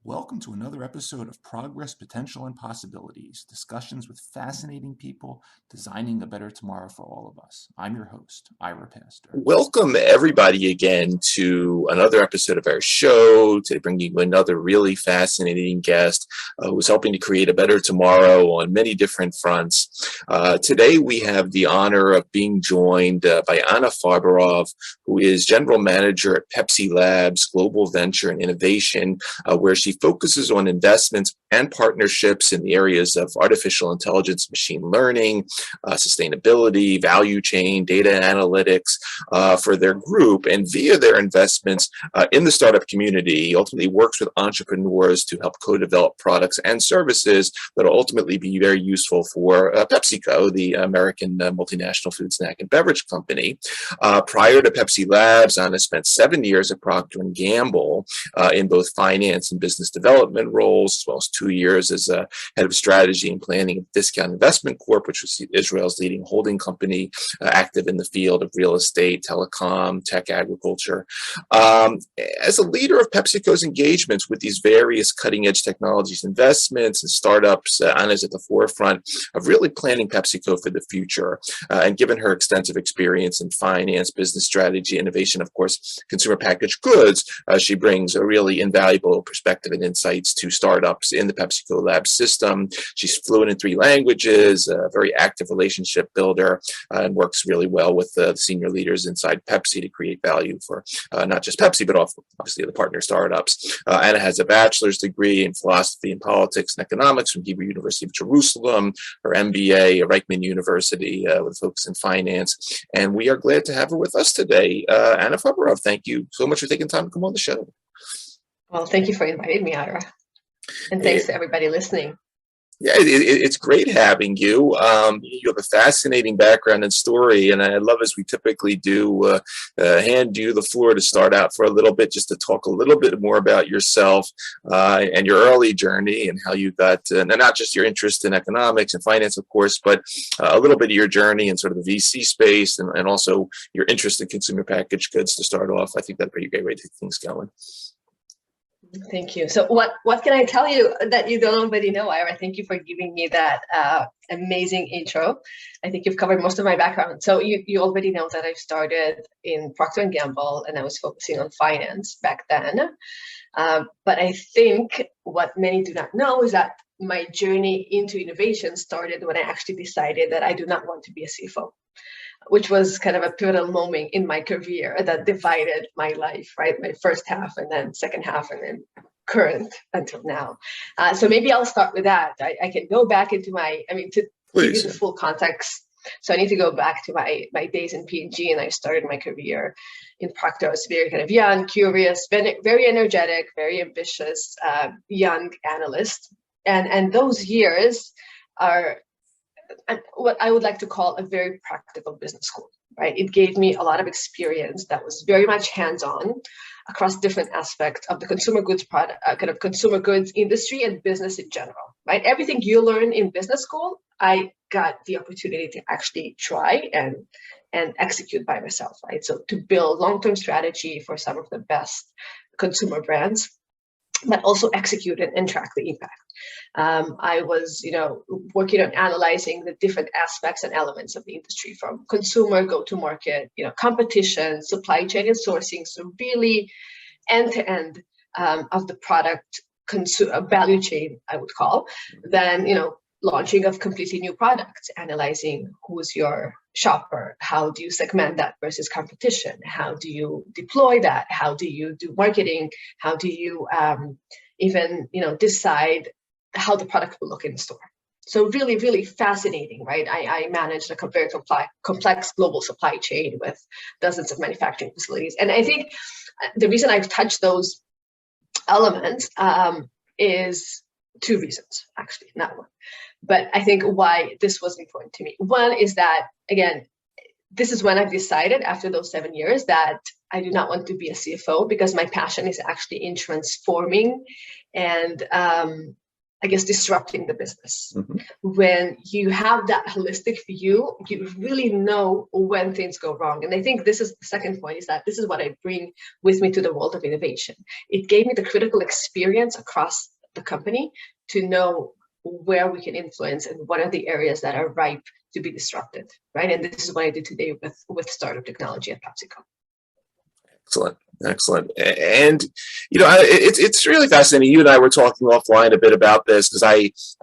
Welcome to another episode of Progress, Potential, and Possibilities, discussions with fascinating people designing a better tomorrow for all of us. I'm your host, Ira Pastor. Welcome everybody again to another episode of our show. Today bringing you another really fascinating guest who's helping to create a better tomorrow on many different fronts. Today we have the honor of being joined by Anna Farberov, who is General Manager at PepsiCo Labs, Global Venture and Innovation, where she focuses on investments and partnerships in the areas of artificial intelligence, machine learning, sustainability, value chain, data analytics for their group. And via their investments in the startup community, ultimately works with entrepreneurs to help co-develop products and services that will ultimately be very useful for PepsiCo, the American multinational food, snack, and beverage company. Prior to PepsiCo Labs, Anna spent 7 years at Procter & Gamble in both finance and business development roles, as well as 2 years as head of strategy and planning of Discount Investment Corp, which was Israel's leading holding company active in the field of real estate, telecom, tech, agriculture. As a leader of PepsiCo's engagements with these various cutting-edge technologies, investments, and startups, Anna's at the forefront of really planning PepsiCo for the future. And given her extensive experience in finance, business strategy, innovation, of course, consumer packaged goods, she brings a really invaluable perspective and insights to startups in the PepsiCo Labs system. She's fluent in 3 languages, a very active relationship builder, and works really well with the senior leaders inside Pepsi to create value for not just Pepsi, but obviously the partner startups. Anna has a bachelor's degree in philosophy and politics and economics from Hebrew University of Jerusalem, her MBA at Reichman University with a focus in finance. And we are glad to have her with us today. Anna Farberov, thank you so much for taking time to come on the show. Well, thank you for inviting me, Ira. And thanks to everybody listening. Yeah, it's great having you. You have a fascinating background and story, and I love, as we typically do, hand you the floor to start out for a little bit, just to talk a little bit more about yourself and your early journey and how you got, and not just your interest in economics and finance, of course, but a little bit of your journey in sort of the VC space and also your interest in consumer packaged goods to start off. I think that'd be a great way to get things going. Thank you. So what can I tell you that you don't already know, Ira? Thank you for giving me that amazing intro. I think you've covered most of my background. So you already know that I started in Procter & Gamble and I was focusing on finance back then. But I think what many do not know is that my journey into innovation started when I actually decided that I do not want to be a CFO, which was kind of a pivotal moment in my career that divided my life, right? My first half and then second half and then current until now. So maybe I'll start with that. I can go back into to give you the full context. So I need to go back to my days in P&G, and I started my career in Procter. I was very kind of young, curious, very energetic, very ambitious, young analyst. And those years are what I would like to call a very practical business school, right? It gave me a lot of experience that was very much hands-on across different aspects of the consumer goods consumer goods industry and business in general, right? Everything you learn in business school, I got the opportunity to actually try and execute by myself, right? So to build long-term strategy for some of the best consumer brands, but also execute it and track the impact. I was, working on analyzing the different aspects and elements of the industry, from consumer, go-to-market, competition, supply chain, and sourcing. So really end-to-end of the product value chain, I would call. Then, launching of completely new products, analyzing who's your shopper, how do you segment that versus competition, how do you deploy that, how do you do marketing, how do you even decide how the product will look in the store. So really, really fascinating, right? I managed a very complex global supply chain with dozens of manufacturing facilities. And I think the reason I've touched those elements is two reasons, actually, not one. But I think why this was important to me. One is that, again, this is when I've decided after those 7 years that I do not want to be a CFO, because my passion is actually in transforming and I guess disrupting the business. Mm-hmm. When you have that holistic view, you really know when things go wrong. And I think this is the second point, is that this is what I bring with me to the world of innovation. It gave me the critical experience across the company to know where we can influence and what are the areas that are ripe to be disrupted, right? And this is what I did today with startup technology at PepsiCo. Excellent. And it's really fascinating. You and I were talking offline a bit about this, because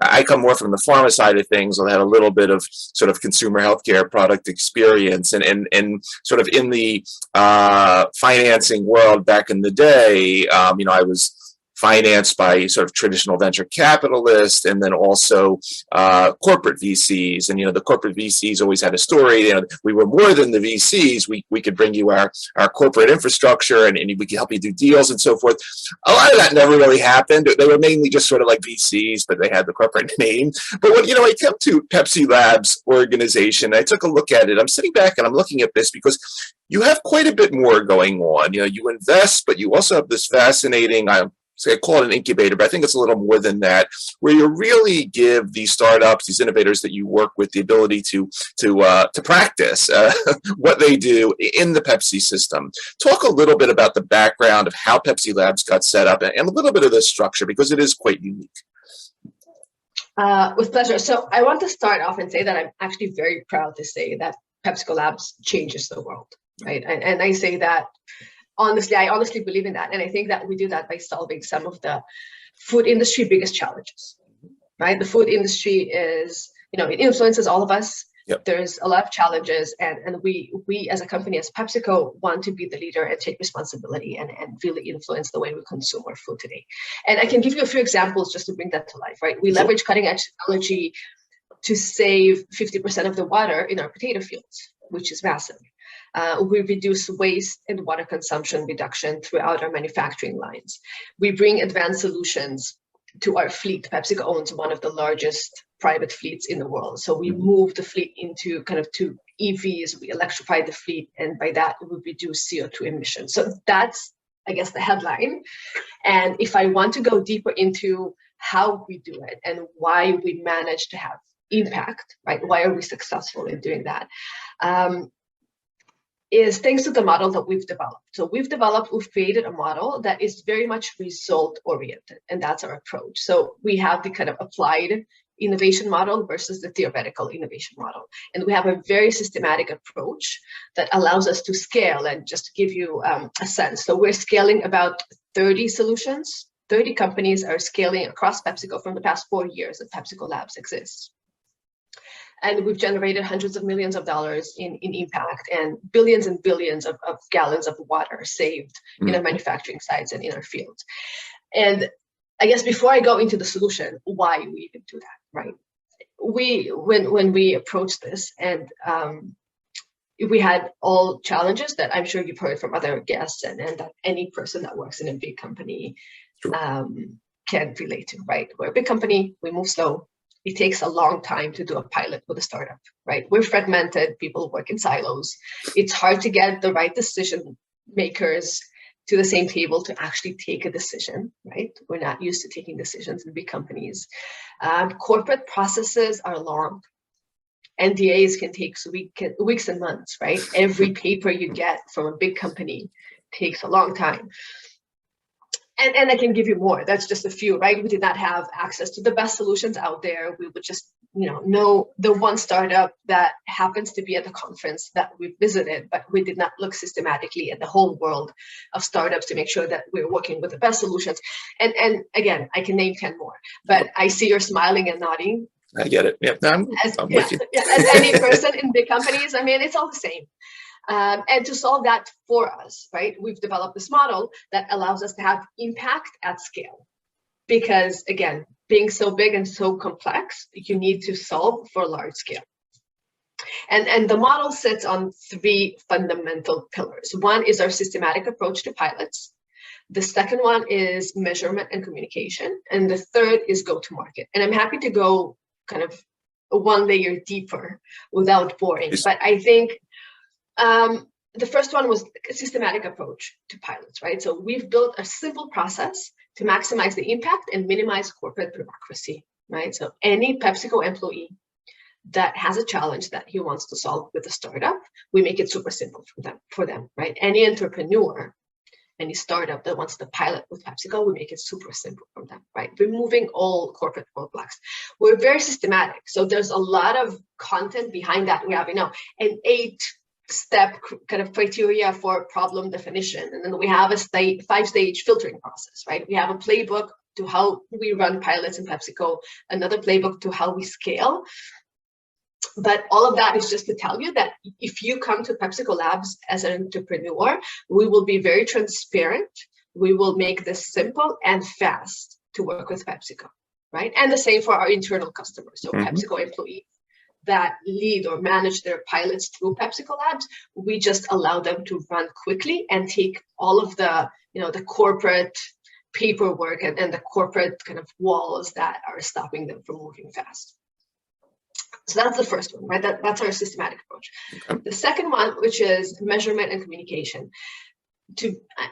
I come more from the pharma side of things. I had a little bit of sort of consumer healthcare product experience, and sort of in the financing world back in the day. I was financed by sort of traditional venture capitalists, and then also corporate VCs. And the corporate VCs always had a story. We were more than the VCs. We could bring you our corporate infrastructure, and we could help you do deals and so forth. A lot of that never really happened. They were mainly just sort of like VCs, but they had the corporate name. But when I come to Pepsi Labs organization, I took a look at it. I'm sitting back and I'm looking at this because you have quite a bit more going on. You invest, but you also have this fascinating, so I call it an incubator, but I think it's a little more than that, where you really give these startups, these innovators that you work with, the ability to practice what they do in the Pepsi system. Talk a little bit about the background of how Pepsi Labs got set up, and a little bit of the structure, because it is quite unique. With pleasure. So I want to start off and say that I'm actually very proud to say that PepsiCo Labs changes the world, right? And I say that honestly, I honestly believe in that. And I think that we do that by solving some of the food industry biggest challenges, right? The food industry is, it influences all of us. Yep. There's a lot of challenges, and we as a company, as PepsiCo, want to be the leader and take responsibility and really influence the way we consume our food today. And I can give you a few examples just to bring that to life, right? We leverage cutting edge technology to save 50% of the water in our potato fields, which is massive. We reduce waste and water consumption reduction throughout our manufacturing lines. We bring advanced solutions to our fleet. PepsiCo owns one of the largest private fleets in the world. So we move the fleet into to EVs, we electrify the fleet, and by that we reduce CO2 emissions. So that's, I guess, the headline. And if I want to go deeper into how we do it and why we manage to have impact, right? Why are we successful in doing that? Is thanks to the model that we've developed. So we've created a model that is very much result oriented, and that's our approach. So we have the kind of applied innovation model versus the theoretical innovation model. And we have a very systematic approach that allows us to scale. And just to give you a sense, so we're scaling about 30 solutions. 30 companies are scaling across PepsiCo from the past 4 years that PepsiCo Labs exists. And we've generated hundreds of millions of dollars in impact, and billions of gallons of water saved in our manufacturing sites and in our fields. And I guess before I go into the solution, why we even do that, right? When we approached this, and we had all challenges that I'm sure you've heard from other guests, and that any person that works in a big company can relate to, right? We're a big company, we move slow. It takes a long time to do a pilot with a startup, right? We're fragmented, people work in silos. It's hard to get the right decision makers to the same table to actually take a decision, right? We're not used to taking decisions in big companies. Corporate processes are long. NDAs can take weeks and months, right? Every paper you get from a big company takes a long time. And I can give you more. That's just a few, right? We did not have access to the best solutions out there. We would just, know the one startup that happens to be at the conference that we visited, but we did not look systematically at the whole world of startups to make sure that we're working with the best solutions. And again, I can name 10 more, but I see you're smiling and nodding. I get it. Yeah, I'm with you. As any person in big companies, I mean, it's all the same. And to solve that for us, right, we've developed this model that allows us to have impact at scale. Because again, being so big and so complex, you need to solve for large scale. And the model sits on three fundamental pillars. One is our systematic approach to pilots. The second one is measurement and communication. And the third is go-to-market. And I'm happy to go kind of one layer deeper without boring. But I think the first one was a systematic approach to pilots, right? So we've built a simple process to maximize the impact and minimize corporate bureaucracy, right? So any PepsiCo employee that has a challenge that he wants to solve with a startup, we make it super simple for them, right? Any entrepreneur, any startup that wants to pilot with PepsiCo, we make it super simple for them, right? Removing all corporate roadblocks. We're very systematic. So there's a lot of content behind that. We have, an 8-step kind of criteria for problem definition. And then we have a 5-stage filtering process, right? We have a playbook to how we run pilots in PepsiCo, another playbook to how we scale. But all of that is just to tell you that if you come to PepsiCo Labs as an entrepreneur, we will be very transparent. We will make this simple and fast to work with PepsiCo, right? And the same for our internal customers. So PepsiCo employees that lead or manage their pilots through PepsiCo Labs, we just allow them to run quickly and take all of the, the corporate paperwork and the corporate kind of walls that are stopping them from moving fast. So that's the first one, right? That's our systematic approach. Okay. The second one, which is measurement and communication.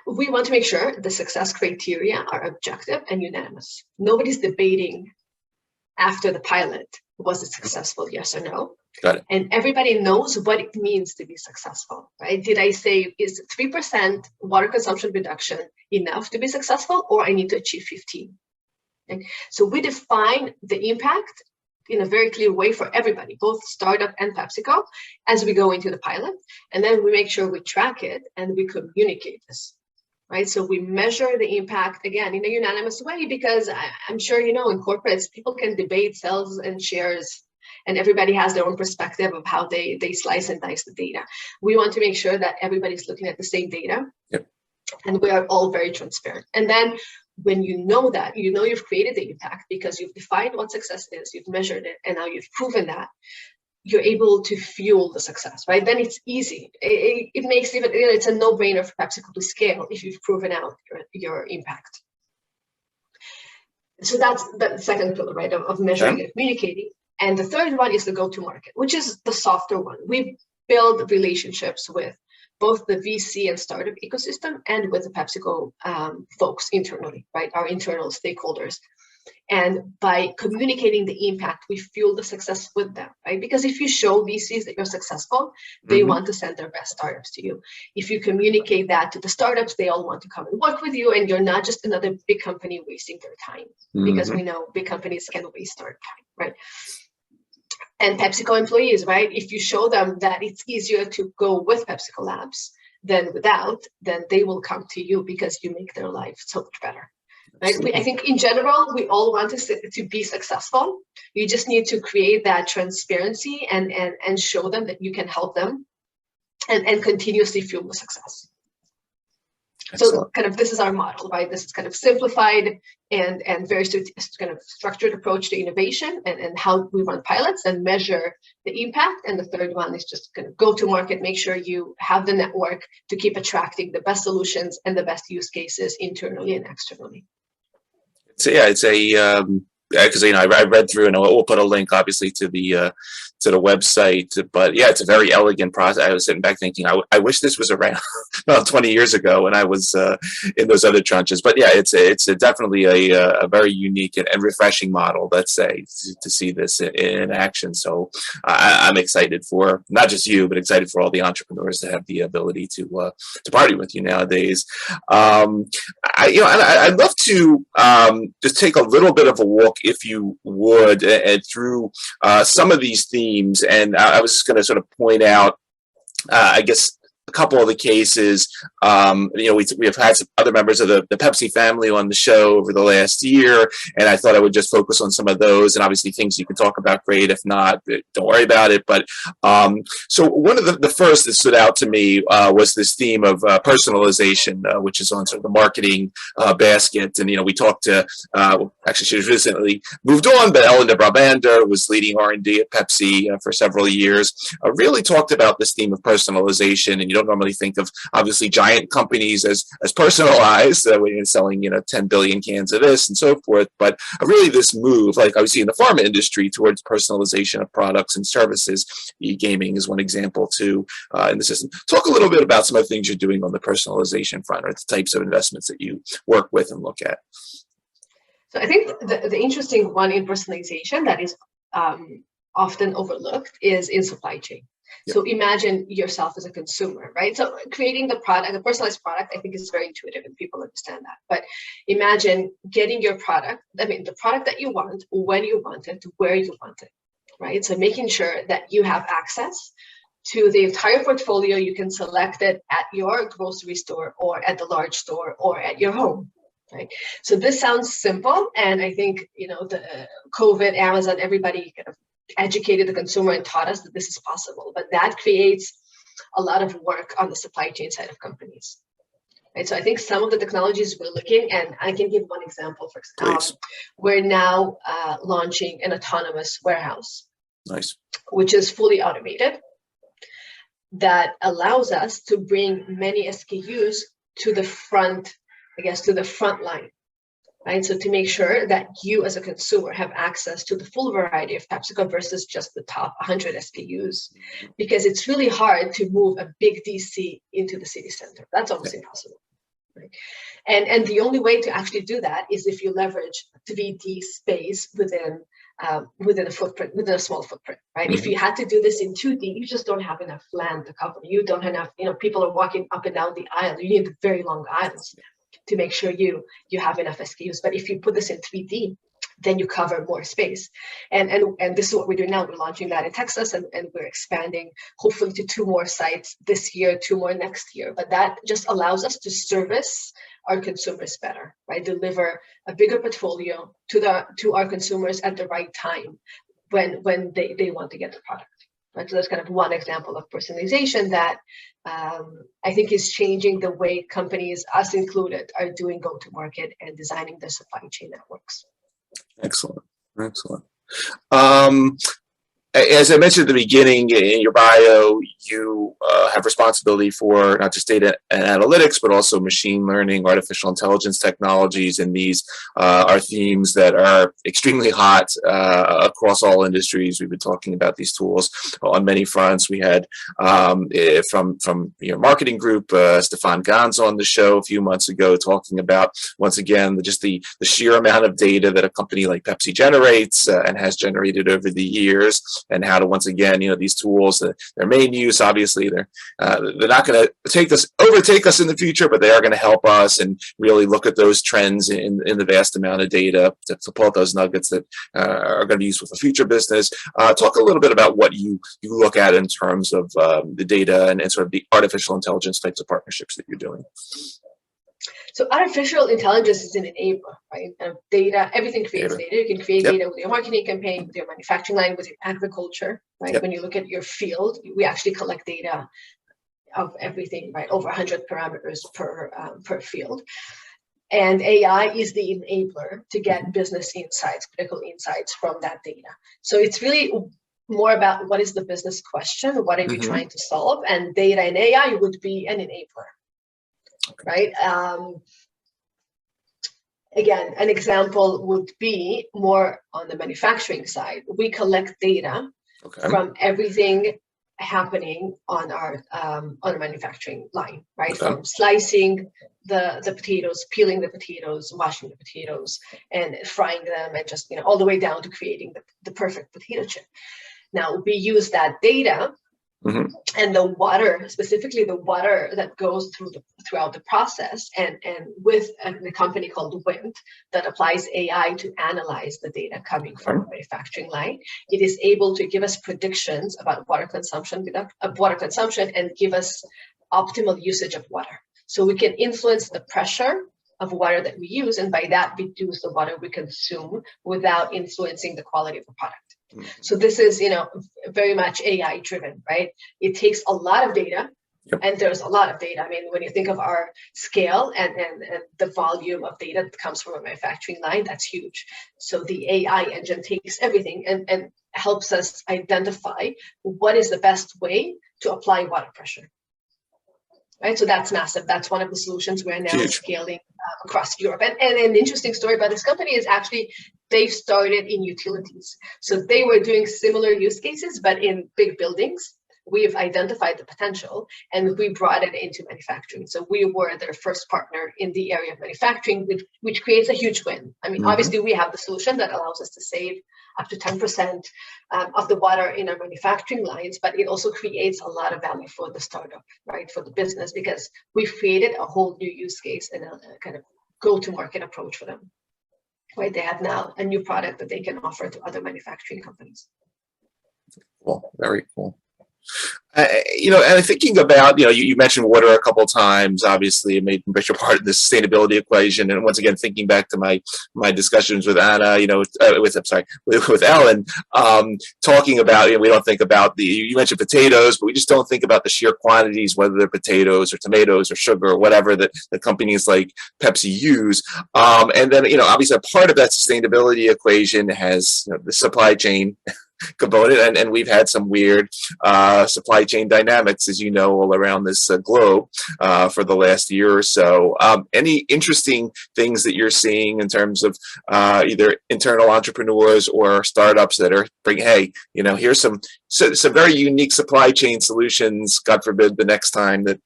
We want to make sure the success criteria are objective and unanimous. Nobody's debating after the pilot, was it successful, yes or no? Got it. And everybody knows what it means to be successful, right? Did I say, is 3% water consumption reduction enough to be successful, or I need to achieve 15? Okay? So we define the impact in a very clear way for everybody, both startup and PepsiCo, as we go into the pilot. And then we make sure we track it and we communicate this, right? So we measure the impact, again, in a unanimous way, because I'm sure, in corporates, people can debate sales and shares, and everybody has their own perspective of how they slice and dice the data. We want to make sure that everybody's looking at the same data. Yep. And we are all very transparent. And then when you know that, you've created the impact because you've defined what success is, you've measured it, and now you've proven that, you're able to fuel the success, right? Then it's easy. It makes it's a no-brainer for PepsiCo to scale if you've proven out your impact. So that's the second pillar, right, of measuring and communicating. And the third one is the go-to-market, which is the softer one. We build relationships with both the VC and startup ecosystem and with the PepsiCo folks internally, right? Our internal stakeholders. And by communicating the impact, we fuel the success with them, right? Because if you show VCs that you're successful, they want to send their best startups to you. If you communicate that to the startups, they all want to come and work with you, and you're not just another big company wasting their time, because we know big companies can waste our time, right? And PepsiCo employees, right? If you show them that it's easier to go with PepsiCo Labs than without, then they will come to you because you make their life so much better. Right? I think in general, we all want to be successful. You just need to create that transparency and show them that you can help them and continuously fuel the success. Excellent. So kind of this is our model, right? This is kind of simplified and very kind of structured approach to innovation and how we run pilots and measure the impact. And the third one is just kind of go to market, make sure you have the network to keep attracting the best solutions and the best use cases internally and externally. So yeah, it's a because I read through, and we'll put a link obviously to the website. But yeah, it's a very elegant process. I was sitting back thinking, I wish this was around about 20 years ago when I was in those other tranches. But yeah, it's definitely a very unique and refreshing model, let's say, to see this in action. So I'm excited for not just you, but excited for all the entrepreneurs to have the ability to party with you nowadays. I'd love to just take a little bit of a walk, if you would, and through some of these themes. And I was just going to sort of point out, I guess, a couple of the cases. We have had some other members of the Pepsi family on the show over the last year, and I thought I would just focus on some of those, and obviously things you can talk about, great. If not, don't worry about it. But so one of the first that stood out to me was this theme of personalization, which is on sort of the marketing basket. And, we talked to, actually she was recently moved on, but Ellen de Brabander was leading R&D at Pepsi for several years, really talked about this theme of personalization. And you don't normally think of, obviously, giant companies as personalized, selling, 10 billion cans of this and so forth. But really this move, like obviously in the pharma industry, towards personalization of products and services. E-gaming is one example too in the system. Talk a little bit about some of the things you're doing on the personalization front, or the types of investments that you work with and look at. So I think the interesting one in personalization that is often overlooked is in supply chain. Yep. So imagine yourself as a consumer, right? So creating the product, a personalized product, I think is very intuitive and people understand that. But imagine getting your product, the product that you want, when you want it, where you want it, right? So making sure that you have access to the entire portfolio. You can select it at your grocery store or at the large store or at your home. Right. So this sounds simple, and I think the COVID, Amazon, everybody kind of educated the consumer and taught us that this is possible. But that creates a lot of work on the supply chain side of companies. Right. So I think some of the technologies we're looking, and I can give one example. For example, we're now launching an autonomous warehouse. Nice. Which is fully automated. That allows us to bring many SKUs to the front. To the front line, right? So to make sure that you as a consumer have access to the full variety of PepsiCo versus just the top 100 SKUs, because it's really hard to move a big DC into the city center. That's almost impossible, right? And the only way to actually do that is if you leverage 3D space within a footprint, within a small footprint, right? Mm-hmm. If you had to do this in 2D, you just don't have enough land to cover. You don't have enough, people are walking up and down the aisle. You need very long aisles to make sure you have enough SKUs. But if you put this in 3D, then you cover more space. And this is what we're doing now. We're launching that in Texas, and we're expanding hopefully to 2 more sites this year, 2 more next year. But that just allows us to service our consumers better, right? Deliver a bigger portfolio to our consumers at the right time when they want to get the product. Right? So that's kind of one example of personalization that I think is changing the way companies, us included, are doing go-to-market and designing their supply chain networks. Excellent. As I mentioned at the beginning, in your bio, you have responsibility for not just data and analytics, but also machine learning, artificial intelligence technologies, and these are themes that are extremely hot across all industries. We've been talking about these tools on many fronts. We had from your marketing group, Stefan Gans on the show a few months ago, talking about, once again, just the sheer amount of data that a company like Pepsi generates and has generated over the years. And how to, once again, these tools, their main use, obviously, they're not going to overtake us in the future, but they are going to help us and really look at those trends in the vast amount of data to pull out those nuggets that are going to be useful for future business. Talk a little bit about what you look at in terms of the data and sort of the artificial intelligence types of partnerships that you're doing. So artificial intelligence is an enabler, right? Data, everything creates data. You can create data with your marketing campaign, with your manufacturing line, with your agriculture, right? Yep. When you look at your field, we actually collect data of everything, right? Over 100 parameters per field. And AI is the enabler to get business insights, critical insights from that data. So it's really more about what is the business question? What are you trying to solve? And data and AI would be an enabler. Right. Again, an example would be more on the manufacturing side. We collect data from everything happening on our manufacturing line, right? From slicing the potatoes, peeling the potatoes, washing the potatoes, and frying them, and just all the way down to creating the perfect potato chip. Now we use that data. And the water, specifically the water that goes throughout the process, and with a company called Fluent that applies AI to analyze the data coming from the manufacturing line, it is able to give us predictions about water consumption and give us optimal usage of water. So we can influence the pressure of water that we use, and by that reduce the water we consume without influencing the quality of the product. So this is, very much AI driven, right? It takes a lot of data. Yep. And there's a lot of data. I mean, when you think of our scale and the volume of data that comes from a manufacturing line, that's huge. So the AI engine takes everything and helps us identify what is the best way to apply water pressure. Right, so that's massive. That's one of the solutions we're now scaling across Europe. And an interesting story about this company is actually they've started in utilities. So they were doing similar use cases, but in big buildings. We've identified the potential and we brought it into manufacturing. So we were their first partner in the area of manufacturing, which creates a huge win. I mean, obviously we have the solution that allows us to save up to 10% of the water in our manufacturing lines, but it also creates a lot of value for the startup, right? For the business, because we've created a whole new use case and a kind of go-to-market approach for them, right? They have now a new product that they can offer to other manufacturing companies. Cool, very cool. And thinking about, you mentioned water a couple of times. Obviously, it made a major part of the sustainability equation. And once again, thinking back to my discussions with Anna, with Ellen, talking about, we don't think about you mentioned potatoes, but we just don't think about the sheer quantities, whether they're potatoes or tomatoes or sugar or whatever that the companies like Pepsi use. And then, obviously, a part of that sustainability equation has the supply chain component, and we've had some weird supply chain dynamics, as you know, all around this globe for the last year or so. Any interesting things that you're seeing in terms of either internal entrepreneurs or startups that are bringing, hey, here's some very unique supply chain solutions, God forbid the next time that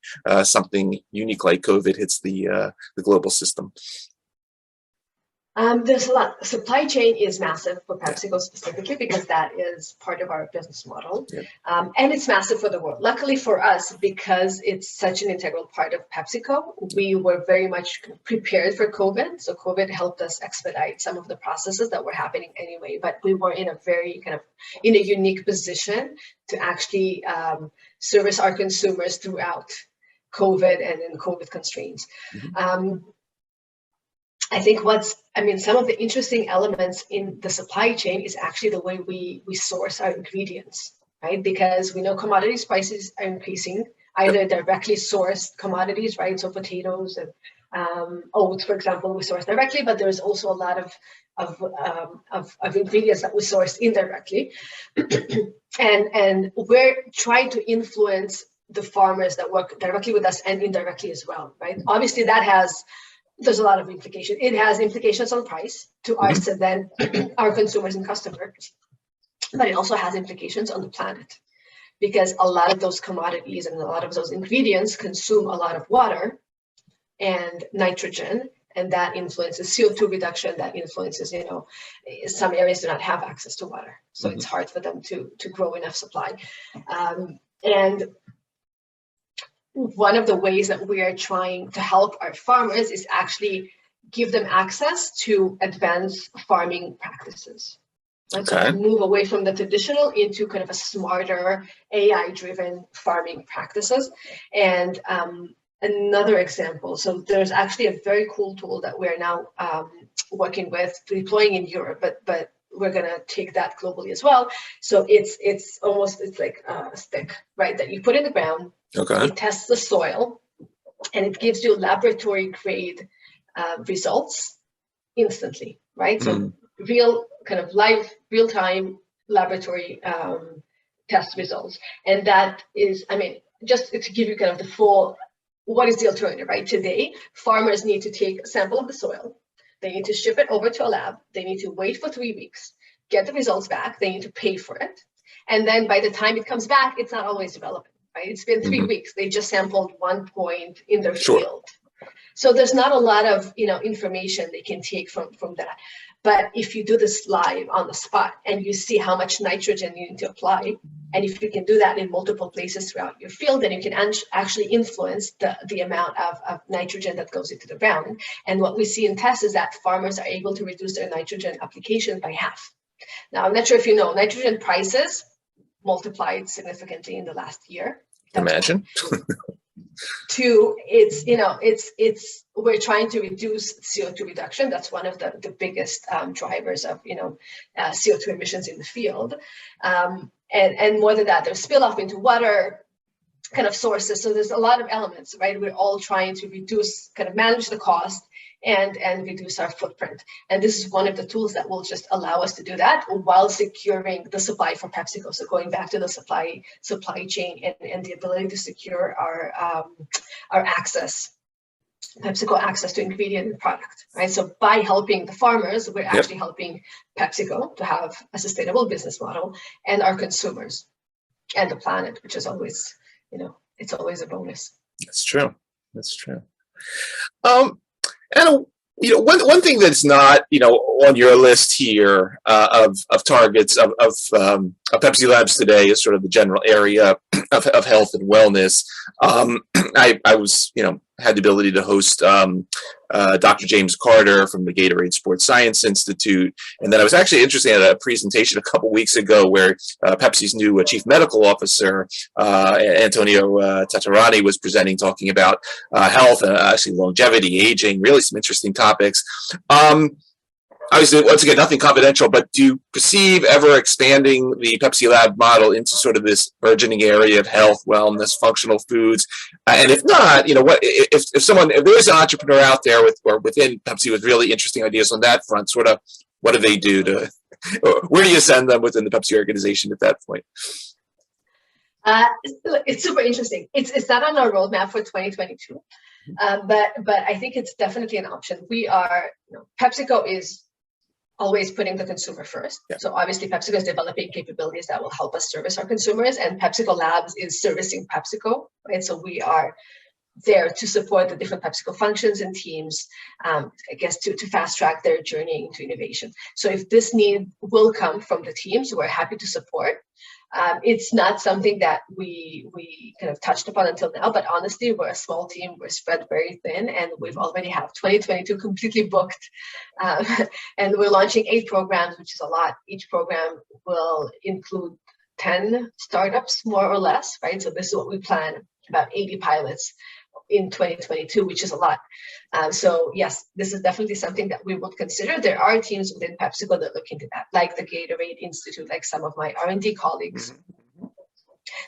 something unique like COVID hits the global system? There's a lot. Supply chain is massive for PepsiCo specifically because that is part of our business model. Yeah. And it's massive for the world. Luckily for us, because it's such an integral part of PepsiCo, we were very much prepared for COVID. So COVID helped us expedite some of the processes that were happening anyway, but we were in a unique position to actually service our consumers throughout COVID and in COVID constraints. I think some of the interesting elements in the supply chain is actually the way we source our ingredients, right? Because we know commodities prices are increasing, either directly sourced commodities, right? So potatoes and oats, for example, we source directly, but there's also a lot of ingredients that we source indirectly. and we're trying to influence the farmers that work directly with us and indirectly as well, right? Obviously there's a lot of implications. It has implications on price to us and then our consumers and customers, but it also has implications on the planet because a lot of those commodities and a lot of those ingredients consume a lot of water and nitrogen, and that influences CO2 reduction, that influences, some areas do not have access to water. So it's hard for them to grow enough supply. And one of the ways that we are trying to help our farmers is actually give them access to advanced farming practices. Okay. So move away from the traditional into kind of a smarter AI-driven farming practices. And another example, so there's actually a very cool tool that we're now working with, deploying in Europe, but we're going to take that globally as well. So it's like a stick, right, that you put in the ground. Okay. It tests the soil, and it gives you laboratory grade results instantly, right? So real time laboratory test results, and that is, just to give you kind of the full, what is the alternative, right? Today, farmers need to take a sample of the soil. They need to ship it over to a lab. They need to wait for 3 weeks, get the results back. They need to pay for it. And then by the time it comes back, it's not always relevant, right? It's been 3 weeks. They just sampled one point in their field. So there's not a lot of, information they can take from that. But if you do this live on the spot and you see how much nitrogen you need to apply, and if you can do that in multiple places throughout your field, then you can actually influence the amount of nitrogen that goes into the ground. And what we see in tests is that farmers are able to reduce their nitrogen application by half. Now, I'm not sure if you know, nitrogen prices multiplied significantly in the last year. Imagine. Two, it's we're trying to reduce CO2 reduction. That's one of the biggest drivers of CO2 emissions in the field. And more than that, there's spill off into water kind of sources. So there's a lot of elements, right? We're all trying to reduce, kind of manage the cost and reduce our footprint. And this is one of the tools that will just allow us to do that while securing the supply for PepsiCo. So going back to the supply chain and the ability to secure our access, PepsiCo access to ingredient and product, right? So by helping the farmers, we're actually helping PepsiCo to have a sustainable business model, and our consumers and the planet, which is always, it's always a bonus. That's true. That's true. And one thing that's not on your list here of targets of Pepsi Labs today is sort of the general area of health and wellness. I was had the ability to host Dr. James Carter from the Gatorade Sports Science Institute, and then I was actually interested in a presentation a couple weeks ago where Pepsi's new chief medical officer Antonio Tatarani was presenting, talking about health, actually longevity, aging, really some interesting topics. Obviously, once again, nothing confidential, but do you perceive ever expanding the Pepsi Lab model into sort of this burgeoning area of health, wellness, functional foods? And if not, what if there's an entrepreneur out there or within Pepsi with really interesting ideas on that front, sort of what do they do where do you send them within the Pepsi organization at that point? It's super interesting. It's not on our roadmap for 2022, but I think it's definitely an option. We are, PepsiCo is always putting the consumer first. Yeah. So obviously PepsiCo is developing capabilities that will help us service our consumers, and PepsiCo Labs is servicing PepsiCo, right? So we are there to support the different PepsiCo functions and teams, I guess, to fast track their journey into innovation. So if this need will come from the teams, we're happy to support. It's not something that we kind of touched upon until now, but honestly, we're a small team, we're spread very thin, and we've already have 2022 completely booked. And we're launching 8 programs, which is a lot. Each program will include 10 startups, more or less, right? So this is what we plan, about 80 pilots in 2022, which is a lot. So yes, this is definitely something that we would consider. There are teams within PepsiCo that look into that, like the Gatorade Institute, like some of my R&D colleagues. Mm-hmm.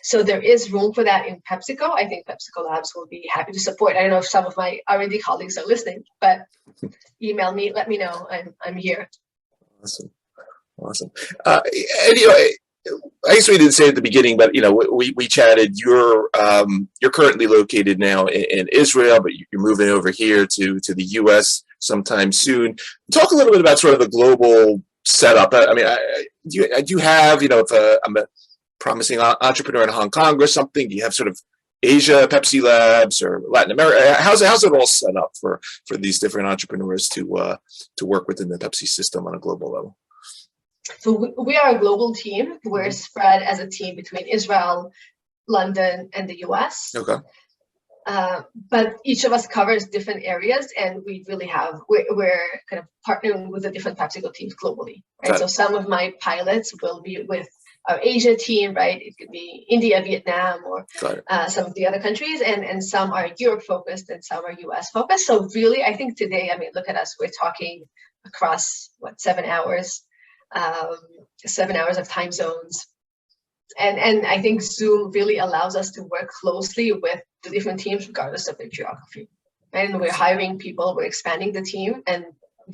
So there is room for that in PepsiCo. I think PepsiCo Labs will be happy to support. I don't know if some of my R&D colleagues are listening, but email me, let me know. I'm here. Awesome. And, I guess we didn't say at the beginning, but we chatted. You're currently located now in Israel, but you're moving over here to the U.S. sometime soon. Talk a little bit about sort of the global setup. I mean, do you have if I'm a promising entrepreneur in Hong Kong or something? Do you have sort of Asia Pepsi Labs or Latin America? How's it all set up for these different entrepreneurs to work within the Pepsi system on a global level? So we are a global team. We're spread as a team between Israel, London, and the US. Okay. But each of us covers different areas, and we really we're kind of partnering with the different PepsiCo teams globally. Right? So some of my pilots will be with our Asia team, right? It could be India, Vietnam, or some of the other countries, and some are Europe focused and some are US focused. So really, I think today, look at us, we're talking across 7 hours. 7 hours of time zones, and I think Zoom really allows us to work closely with the different teams regardless of their geography. And we're hiring people, we're expanding the team, and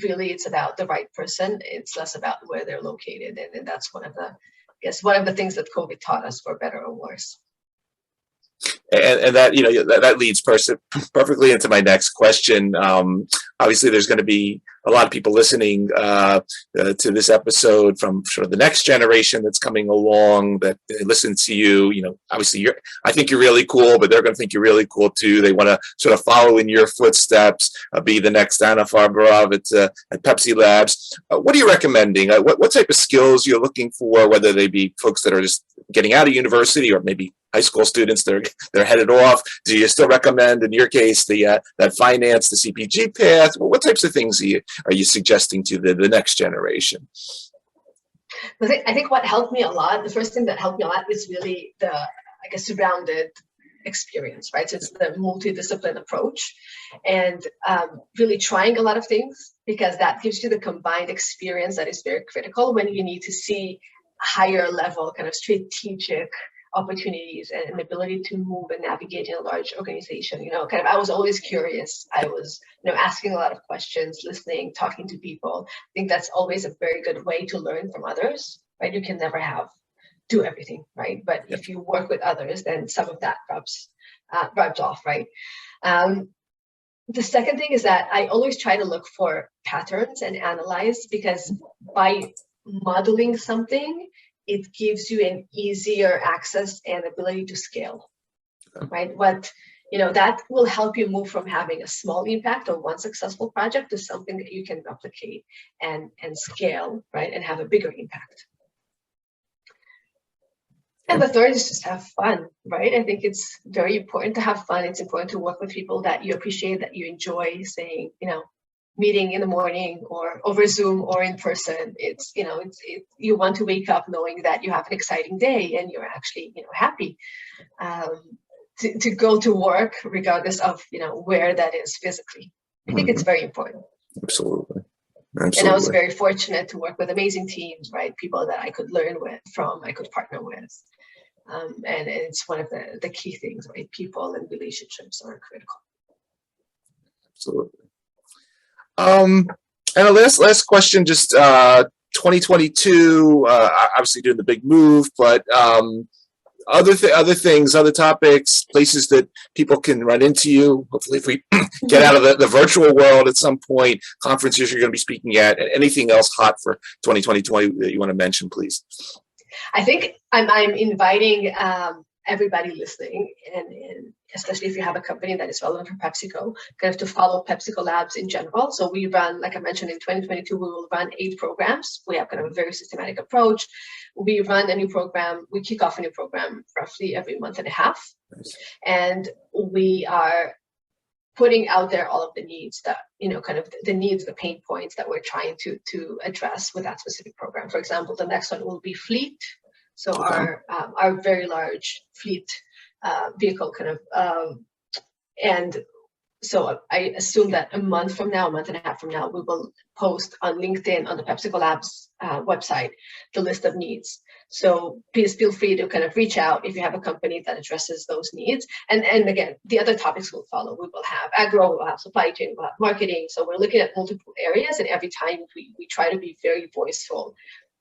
really it's about the right person. It's less about where they're located, and that's one of the things that COVID taught us, for better or worse. And that that leads perfectly into my next question. Obviously, there's going to be a lot of people listening to this episode from sort of the next generation that's coming along that listen to you. Obviously, I think you're really cool, but they're going to think you're really cool too. They want to sort of follow in your footsteps, be the next Anna Farberov at Pepsi Labs. What are you recommending? What type of skills you're looking for, whether they be folks that are just getting out of university or maybe high school students they're headed off? Do you still recommend, in your case, that finance, the CPG path? What types of things are you suggesting to the next generation? I think what helped me a lot, the first thing that helped me a lot is really the, surrounded experience, right? So it's the multidiscipline approach, and really trying a lot of things, because that gives you the combined experience that is very critical when you need to see higher level kind of strategic opportunities and an ability to move and navigate in a large organization. Kind of, I was always curious. I was, asking a lot of questions, listening, talking to people. I think that's always a very good way to learn from others, right? You can never do everything, right? But if you work with others, then some of that rubs off, right? The second thing is that I always try to look for patterns and analyze, because by modeling something, it gives you an easier access and ability to scale, right? That will help you move from having a small impact or one successful project to something that you can replicate and scale, right? And have a bigger impact. And the third is just have fun, right? I think it's very important to have fun. It's important to work with people that you appreciate, that you enjoy, saying, meeting in the morning or over Zoom or in person. It's, you want to wake up knowing that you have an exciting day and you're actually, happy to go to work, regardless of, where that is physically. I think it's very important. Absolutely. And I was very fortunate to work with amazing teams, right? People that I could learn from, I could partner with. And it's one of the key things, right? People and relationships are critical. Absolutely. And a last question, just 2022, obviously doing the big move, but other things, other topics, places that people can run into you. Hopefully, if we get out of the virtual world at some point, conferences you're going to be speaking at, and anything else hot for 2020 that you want to mention, please. I think I'm inviting everybody listening, and especially if you have a company that is relevant for PepsiCo, kind of to follow PepsiCo Labs in general. So we run, like I mentioned, in 2022, we will run 8 programs. We have kind of a very systematic approach. We run a new program. We kick off a new program roughly every month and a half. Nice. And we are putting out there all of the needs that, kind of the needs, the pain points that we're trying to address with that specific program. For example, the next one will be fleet. So our very large fleet vehicle kind of, and so I assume that a month and a half from now, we will post on LinkedIn, on the PepsiCo Labs website, the list of needs. So please feel free to kind of reach out if you have a company that addresses those needs. And again, the other topics will follow. We will have agro, we will have supply chain, we'll have marketing. So we're looking at multiple areas, and every time we try to be very voiceful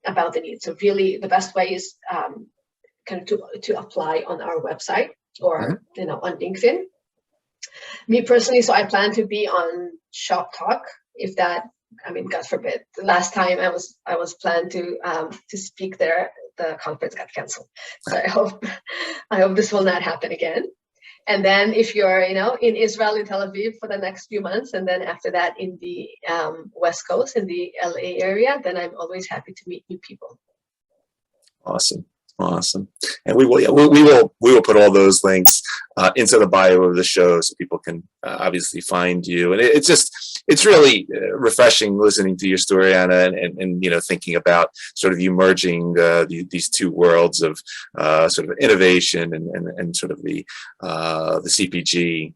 about the needs. So really the best way is kind of to apply on our website or on LinkedIn. Me personally, so I plan to be on Shop Talk, if that, God forbid. The last time I was planned to speak there, the conference got canceled. So I hope this will not happen again. And then if you're, in Israel, in Tel Aviv for the next few months, and then after that in the West Coast, in the LA area, then I'm always happy to meet new people. Awesome. And we will put all those links into the bio of the show so people can obviously find you. And it's really refreshing listening to your story, Anna, and thinking about sort of you merging these two worlds of sort of innovation and sort of the CPG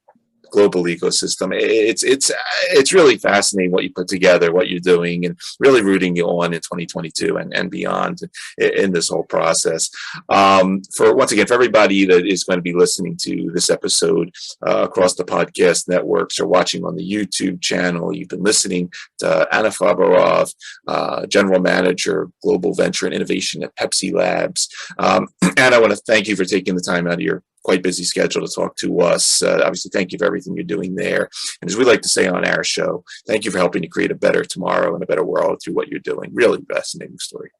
global ecosystem. It's really fascinating what you put together, what you're doing, and really rooting you on in 2022 and beyond in this whole process. Once again, for everybody that is going to be listening to this episode across the podcast networks or watching on the YouTube channel, you've been listening to Anna Farberov, General Manager, Global Venture and Innovation at Pepsi Labs. And I want to thank you for taking the time out of your quite busy schedule to talk to us. Obviously, thank you for everything you're doing there. And as we like to say on our show, thank you for helping to create a better tomorrow and a better world through what you're doing. Really fascinating story.